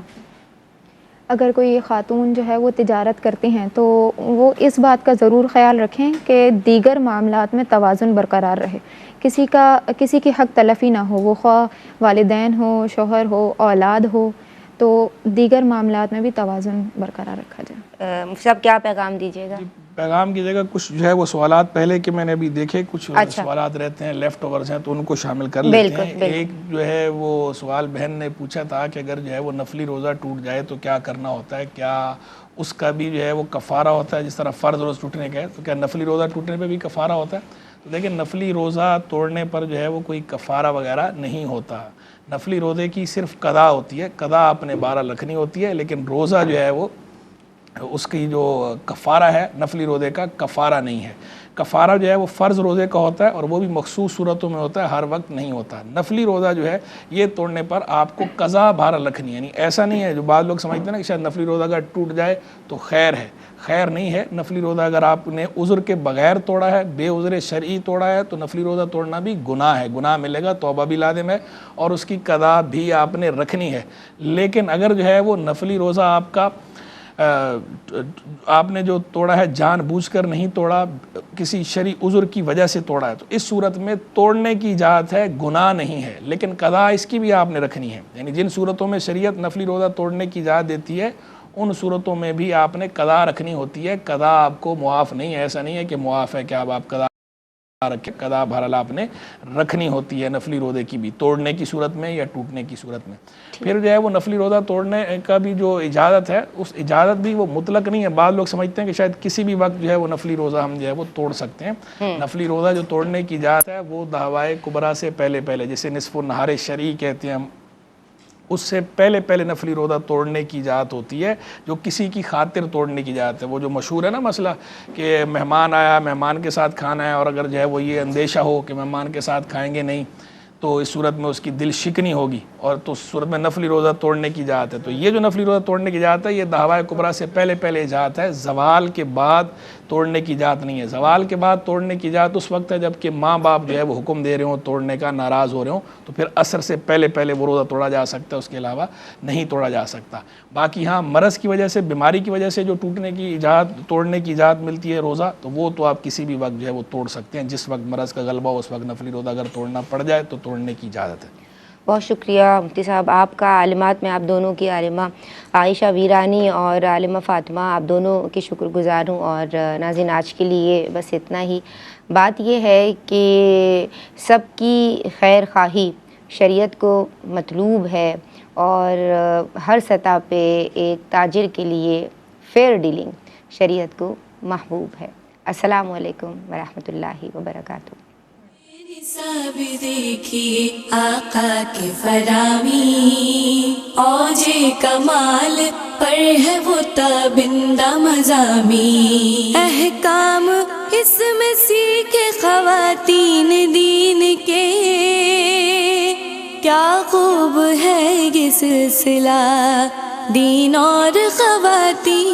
اگر کوئی خاتون جو ہے وہ تجارت کرتی ہیں تو وہ اس بات کا ضرور خیال رکھیں کہ دیگر معاملات میں توازن برقرار رہے. کسی کی حق تلفی نہ ہو, وہ خواہ والدین ہو, شوہر ہو, اولاد ہو, تو دیگر معاملات میں بھی توازن برقرار رکھا جائے. صاحب کیا پیغام دیجیے گا؟ پیغام کی جگہ کچھ جو ہے وہ سوالات پہلے کے میں نے ابھی دیکھے, کچھ سوالات رہتے ہیں لیفٹ اوورز ہیں تو ان کو شامل کر لیتے ہیں. ایک جو ہے وہ سوال بہن نے پوچھا تھا کہ اگر جو ہے وہ نفلی روزہ ٹوٹ جائے تو کیا کرنا ہوتا ہے, کیا اس کا بھی جو ہے وہ کفارہ ہوتا ہے؟ جس طرح فرض روزہ ٹوٹنے کا ہے تو کیا نفلی روزہ ٹوٹنے پہ بھی کفارہ ہوتا ہے؟ تو لیکن نفلی روزہ توڑنے پر جو ہے وہ کوئی کفارہ وغیرہ نہیں ہوتا. نفلی روزے کی صرف قضا ہوتی ہے, قضا آپ نے 12 رکھنی ہوتی ہے, لیکن روزہ جو ہے وہ اس کی جو کفارہ ہے نفلی روزے کا کفارہ نہیں ہے. کفارہ جو ہے وہ فرض روزے کا ہوتا ہے اور وہ بھی مخصوص صورتوں میں ہوتا ہے, ہر وقت نہیں ہوتا. نفلی روزہ جو ہے یہ توڑنے پر آپ کو قضا 12 رکھنی ہے. یعنی ایسا نہیں ہے جو بعض لوگ سمجھتے ہیں نا کہ شاید نفلی روزہ اگر ٹوٹ جائے تو خیر ہے. خیر نہیں ہے. نفلی روزہ اگر آپ نے عذر کے بغیر توڑا ہے, بے عذر شرعی توڑا ہے, تو نفلی روزہ توڑنا بھی گناہ ہے, گناہ ملے گا, توبہ بھی لازم ہے اور اس کی قضا بھی آپ نے رکھنی ہے. لیکن اگر جو ہے وہ نفلی روزہ آپ کا آپ نے جو توڑا ہے جان بوجھ کر نہیں توڑا, کسی شرعی عذر کی وجہ سے توڑا ہے, تو اس صورت میں توڑنے کی اجازت ہے, گناہ نہیں ہے, لیکن قضا اس کی بھی آپ نے رکھنی ہے. یعنی جن صورتوں میں شریعت نفلی روزہ توڑنے کی اجازت دیتی ہے ان صورتوں میں بھی آپ نے قضا رکھنی ہوتی ہے. قضا آپ کو معاف نہیں ہے, ایسا نہیں ہے کہ معاف ہے کہ اب آپ قضا رکھیں. قضا بہرحال آپ نے رکھنی ہوتی ہے نفلی روزے کی بھی, توڑنے کی صورت میں یا ٹوٹنے کی صورت میں. پھر جو ہے وہ نفلی روزہ توڑنے کا بھی جو اجازت ہے اس اجازت بھی وہ مطلق نہیں ہے. بعض لوگ سمجھتے ہیں کہ شاید کسی بھی وقت جو ہے وہ نفلی روزہ ہم جو ہے وہ توڑ سکتے ہیں. نفلی روزہ جو توڑنے کی اجازت ہے وہ دعوائے کبریٰ سے پہلے جسے نصف النہار شرعی کہتے ہیں ہم, اس سے پہلے نفلی روزہ توڑنے کی اجازت ہوتی ہے, جو کسی کی خاطر توڑنے کی اجازت ہے. وہ جو مشہور ہے نا مسئلہ کہ مہمان آیا, مہمان کے ساتھ کھانا ہے, اور اگر جو ہے وہ یہ اندیشہ ہو کہ مہمان کے ساتھ کھائیں گے نہیں تو اس صورت میں اس کی دل شکنی ہوگی، اور تو اس صورت میں نفلی روزہ توڑنے کی اجازت ہے۔ تو یہ جو نفلی روزہ توڑنے کی اجازت ہے یہ دعویٰ کبریٰ سے پہلے اجازت ہے، زوال کے بعد توڑنے کی اجازت نہیں ہے۔ زوال کے بعد توڑنے کی اجازت اس وقت ہے جب کہ ماں باپ جو ہے وہ حکم دے رہے ہوں توڑنے کا، ناراض ہو رہے ہوں، تو پھر عصر سے پہلے وہ روزہ توڑا جا سکتا ہے، اس کے علاوہ نہیں توڑا جا سکتا۔ باقی ہاں مرض کی وجہ سے، بیماری کی وجہ سے جو توڑنے کی اجازت ملتی ہے روزہ، تو وہ تو آپ کسی بھی وقت جو ہے وہ توڑ سکتے ہیں، جس وقت مرض کا غلبہ ہو اس وقت نفلی روزہ اگر توڑنا پڑ جائے تو توڑنے کی اجازت ہے۔ بہت شکریہ مفتی صاحب آپ کا، عالمات میں آپ دونوں کی، عالمہ عائشہ ویرانی اور عالمہ فاطمہ، آپ دونوں کی شکر گزار ہوں۔ اور ناظرین آج کے لیے بس اتنا ہی۔ بات یہ ہے کہ سب کی خیر خواہی شریعت کو مطلوب ہے، اور ہر سطح پہ ایک تاجر کے لیے فیئر ڈیلنگ شریعت کو محبوب ہے۔ السلام علیکم ورحمۃ اللہ وبرکاتہ۔ سب دیکھیے آقا کے فرامی، اوج کمال پر ہے وہ تابندہ مضامی، احکام اس میں سیکھے خواتین دین کے، کیا خوب ہے یہ سلسلہ دین اور خواتین